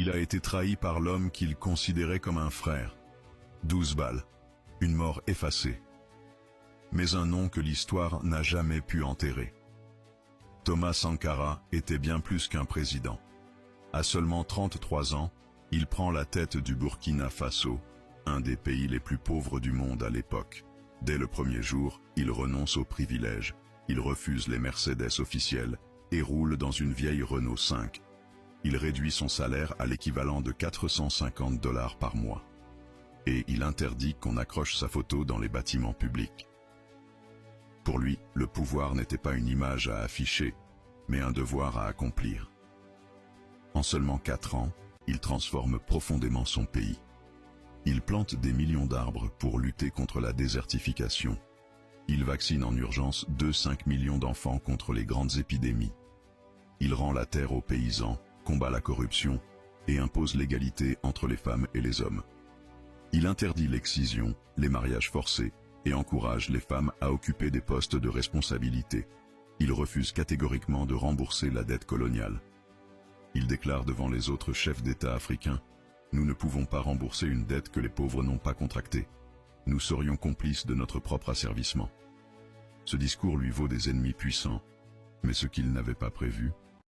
Il a été trahi par l'homme qu'il considérait comme un frère. 12 balles. Une mort effacée. Mais un nom que l'histoire n'a jamais pu enterrer. Thomas Sankara était bien plus qu'un président. À seulement 33 ans, il prend la tête du Burkina Faso, un des pays les plus pauvres du monde à l'époque. Dès le premier jour, il renonce aux privilèges, il refuse les Mercedes officielles et roule dans une vieille Renault 5. Il réduit son salaire à l'équivalent de 450 $ par mois. Et il interdit qu'on accroche sa photo dans les bâtiments publics. Pour lui, le pouvoir n'était pas une image à afficher, mais un devoir à accomplir. En seulement 4 ans, il transforme profondément son pays. Il plante des millions d'arbres pour lutter contre la désertification. Il vaccine en urgence 2,5 millions d'enfants contre les grandes épidémies. Il rend la terre aux paysans, combat la corruption et impose l'égalité entre les femmes et les hommes. Il interdit l'excision, les mariages forcés et encourage les femmes à occuper des postes de responsabilité. Il refuse catégoriquement de rembourser la dette coloniale. Il déclare devant les autres chefs d'État africains: nous ne pouvons pas rembourser une dette que les pauvres n'ont pas contractée. Nous serions complices de notre propre asservissement. Ce discours lui vaut des ennemis puissants, mais ce qu'il n'avait pas prévu,